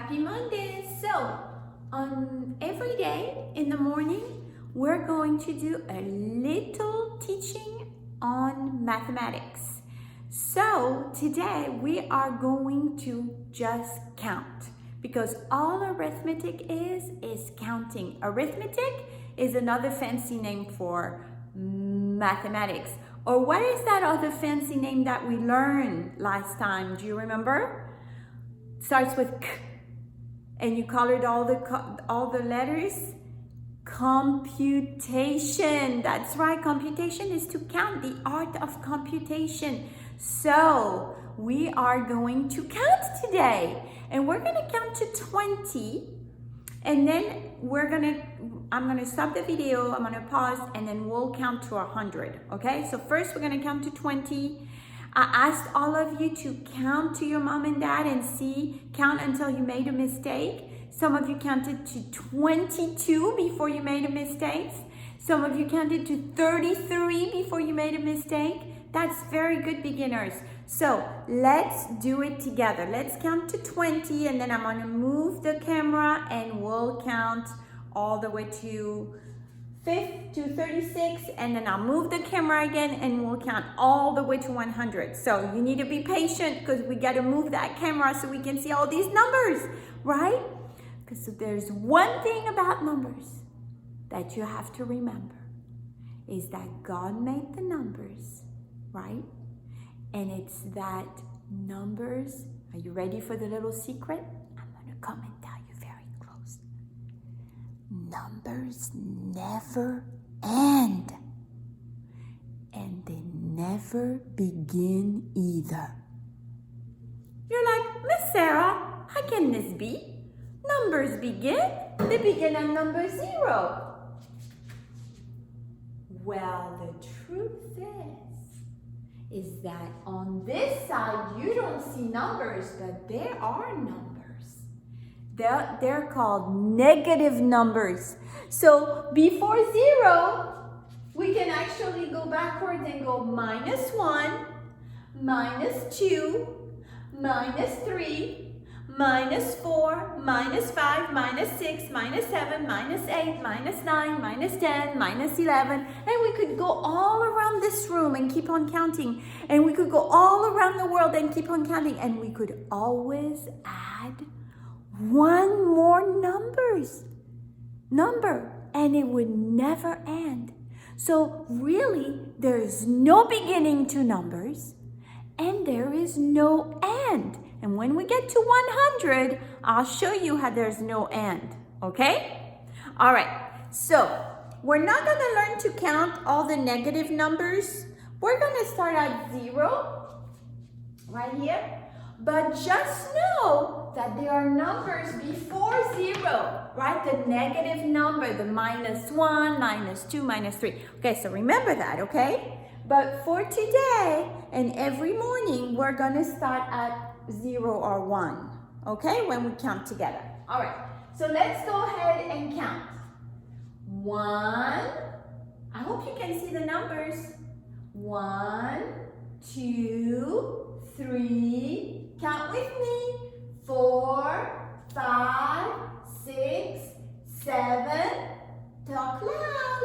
Happy Monday! So, on every day in the morning, we're going to do a little teaching on mathematics. So, today we are going to just count because all arithmetic is counting. Arithmetic is another fancy name for mathematics. Or what is that other fancy name that we learned last time? Do you remember? Starts with K, and you colored all the letters. Computation. That's right. Computation is to count, the art of computation. So we are going to count today, and we're going to count to 20, and then I'm gonna stop the video. I'm gonna pause, and then we'll count to 100. Okay. So first we're gonna count to 20. I asked all of you to count to your mom and dad and count until you made a mistake. Some of you counted to 22 before you made a mistake. Some of you counted to 33 before you made a mistake. That's very good, beginners. So let's do it together. Let's count to 20, and then I'm gonna move the camera and we'll count all the way to 36, and then I'll move the camera again and we'll count all the way to 100. So you need to be patient because we got to move that camera so we can see all these numbers, right? Because there's one thing about numbers that you have to remember is that God made the numbers, right? And it's that numbers, are you ready for the little secret? I'm going to come and tell you very close. Numbers never end, and they never begin either. You're like, Miss Sarah, how can this be? Numbers begin. They begin at number 0. Well, the truth is that on this side, you don't see numbers, but there are numbers. They're called negative numbers. So before 0, we can actually go backwards and go -1, -2, -3, -4, -5, -6, -7, -8, -9, -10, -11. And we could go all around this room and keep on counting. And we could go all around the world and keep on counting. And we could always add one more number, and it would never end. So really, there is no beginning to numbers, and there is no end. And when we get to 100, I'll show you how there's no end, okay? All right, so we're not gonna learn to count all the negative numbers. We're gonna start at 0, right here. But just know that there are numbers before 0, right? The negative number, the -1, -2, -3. Okay, so remember that, okay? But for today and every morning, we're gonna start at 0 or 1, okay? When we count together. All right, so let's go ahead and count. 1, I hope you can see the numbers. 1, 2, 3, count with me. 4, 5, 6, 7, talk loud.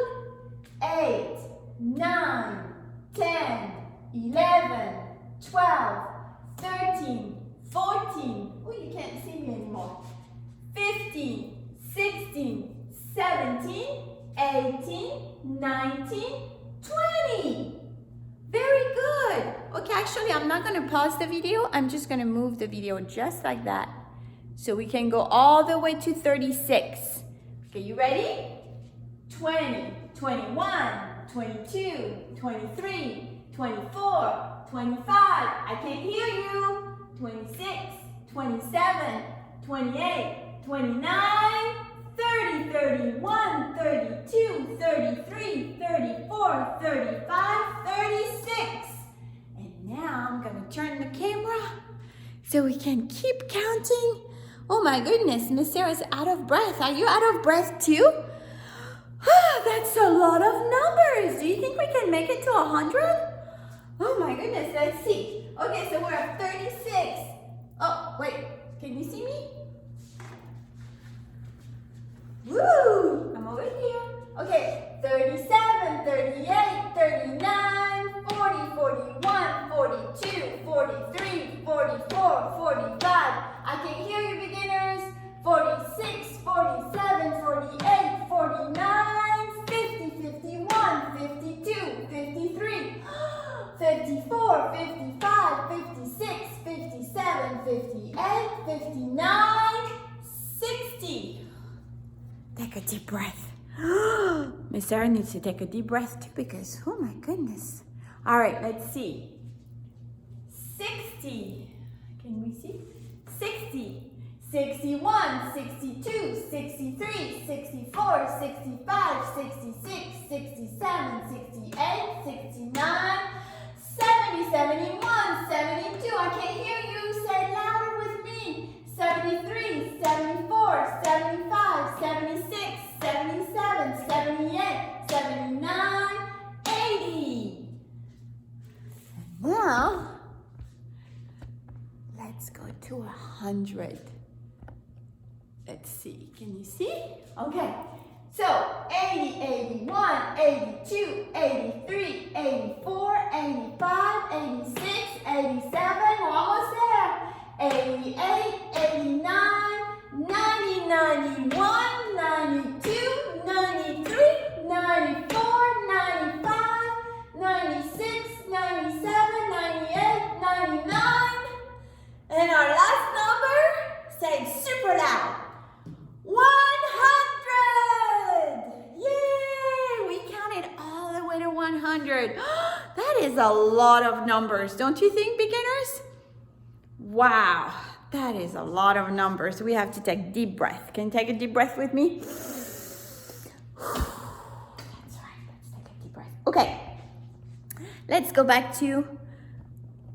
8, 9, 10, 11, 12, 13, 14. Oh, you can't see me anymore. 15, 16, 17, 18, 19, 20. Very good. Okay, actually, I'm not going to pause the video. I'm just going to move the video just like that. So we can go all the way to 36. Okay, you ready? 20, 21, 22, 23, 24, 25. I can't hear you. 26, 27, 28, 29, 30, 31, 32, 33, 34, 35, 36. And now I'm going to turn the camera so we can keep counting. Oh my goodness, Miss Sarah's out of breath. Are you out of breath too? That's a lot of numbers. Do you think we can make it to 100? Oh my goodness, let's see. Okay, so we're at 36. Oh, wait, can you see me? 44, 45. I can hear you, beginners. 46, 47, 48, 49, 50, 51, 52, 53, 54, 55, 56, 57, 58, 59, 60. Take a deep breath. Miss Sarah needs to take a deep breath too because, oh my goodness. All right, let's see. 60. Can we see? 60. 61, 62, 63, 64, 65, 66, 67, 68, 69, 70, 71, 72. I can't hear you. Say it louder with me. 73, 74, 75, 76, 77, 78, 79, 80. And now, let's go to 100. Let's see, can you see? Okay, so 80, 81, 82, 83, 84, 85, 86, 87, we're almost there. 88, 89, 90, 91, 92, 93, 94, 95, 96, 97, 98, 99. And our last number, say it super loud. 100! Yay! We counted all the way to 100. That is a lot of numbers, don't you think, beginners? Wow, that is a lot of numbers. We have to take a deep breath. Can you take a deep breath with me? That's right, let's take a deep breath. Okay, let's go back to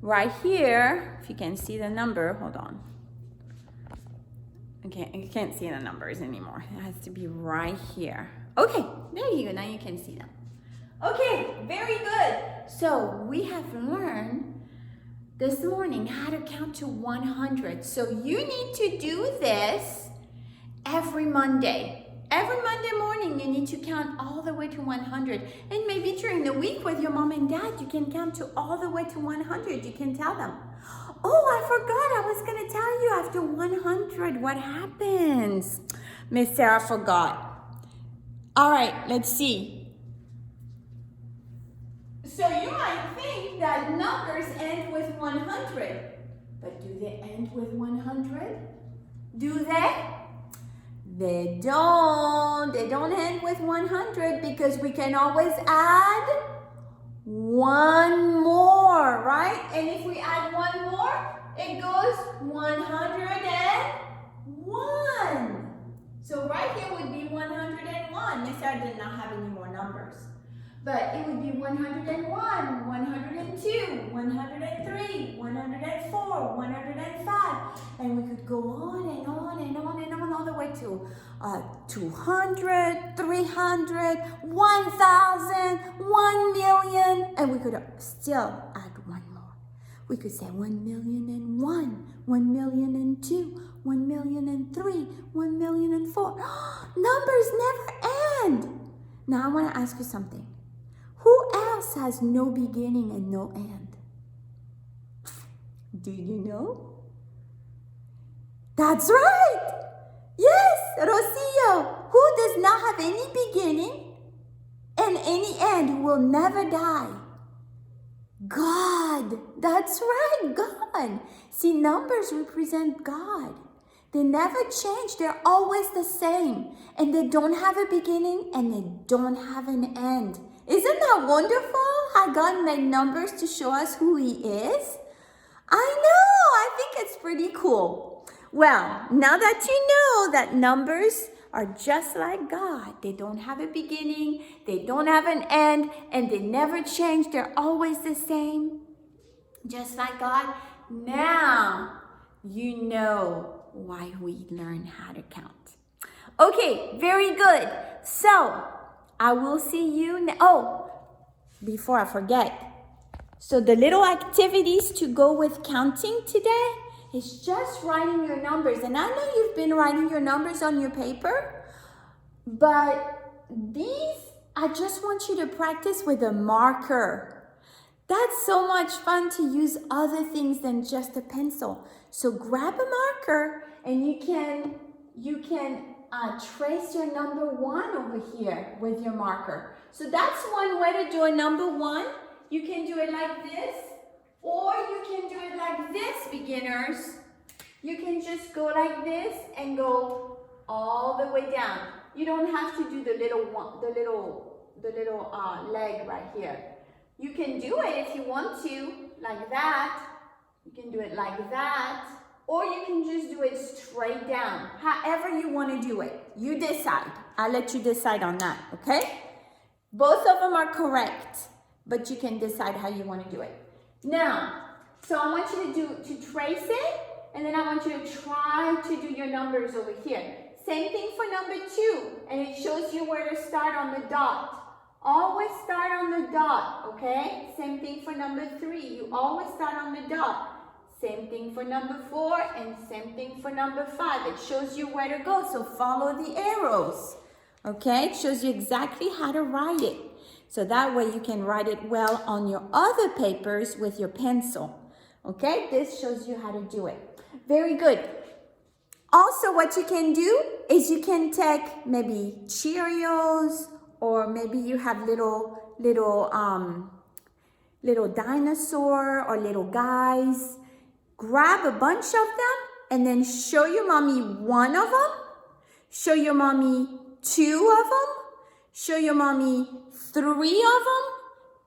right here. If you can see the number, hold on. Okay, you can't see the numbers anymore. It has to be right here. Okay, there you go. Now you can see them. Okay, very good. So we have learned this morning how to count to 100. So you need to do this every Monday. Every Monday morning, you need to count all the way to 100. And maybe during the week with your mom and dad, you can count to all the way to 100. You can tell them, oh, I forgot. I was going to tell you after 100 what happens. Miss Sarah forgot. All right, let's see. So you might think that numbers end with 100. But do they end with 100? Do they? They don't. They don't end with 100 because we can always add one more, right? And if we add one more, it goes 101. So right here would be 101. Miss Sarah did not have any more numbers. But it would be 101, 102, 103, 104, 105. And we could go on and on and on and on all the way to 200, 300, 1,000, 1 million. And we could still add one more. We could say 1,000,001, 1,000,002, 1,000,003, 1,000,004. Numbers never end. Now I want to ask you something. Who else has no beginning and no end? Do you know? That's right! Yes, Rocio, who does not have any beginning and any end, who will never die. God, that's right, God. See, numbers represent God. They never change, they're always the same. And they don't have a beginning and they don't have an end. Isn't that wonderful how God made numbers to show us who He is? I know, I think it's pretty cool. Well, now that you know that numbers are just like God. They don't have a beginning, they don't have an end, and they never change. They're always the same, just like God. Now you know why we learn how to count. Okay, very good. So, I will see you before I forget. So the little activities to go with counting today is just writing your numbers. And I know you've been writing your numbers on your paper, but these, I just want you to practice with a marker. That's so much fun to use other things than just a pencil. So grab a marker and you can trace your number 1 over here with your marker. So that's one way to do a number 1. You can do it like this, or you can do it like this, beginners. You can just go like this and go all the way down. You don't have to do the little leg right here. You can do it if you want to, like that. You can do it like that. Or you can just do it straight down. However you want to do it. You decide. I'll let you decide on that, okay? Both of them are correct, but you can decide how you want to do it. Now, so I want you to trace it, and then I want you to try to do your numbers over here. Same thing for number 2, and it shows you where to start on the dot. Always start on the dot, okay? Same thing for number 3. You always start on the dot. Same thing for number 4, and same thing for number 5. It shows you where to go, so follow the arrows, okay? It shows you exactly how to write it. So that way you can write it well on your other papers with your pencil, okay? This shows you how to do it. Very good. Also, what you can do is you can take maybe Cheerios, or maybe you have little dinosaur or little guys. Grab a bunch of them and then show your mommy 1 of them, show your mommy 2 of them, show your mommy 3 of them,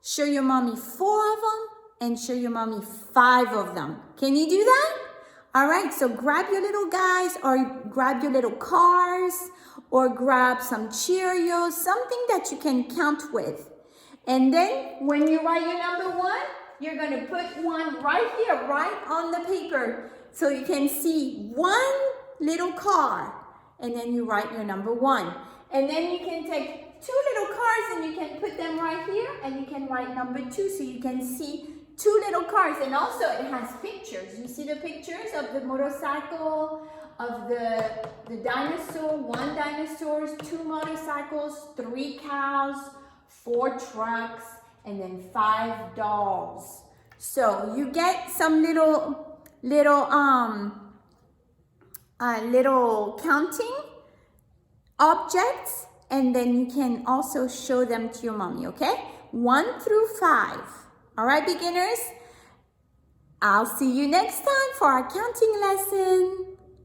show your mommy 4 of them, and show your mommy 5 of them. Can you do that? All right, so grab your little guys, or grab your little cars, or grab some Cheerios, something that you can count with. And then when you write your number 1, you're going to put 1 right here, right on the paper, so you can see 1 little car. And then you write your number 1. And then you can take 2 little cars and you can put them right here, and you can write number 2, so you can see 2 little cars. And also it has pictures. You see the pictures of the motorcycle, of the dinosaur, 1 dinosaur, 2 motorcycles, 3 cows, 4 trucks, and then 5 dolls. So you get some little counting objects, and then you can also show them to your mommy, okay? 1 through 5. All right, beginners? I'll see you next time for our counting lesson.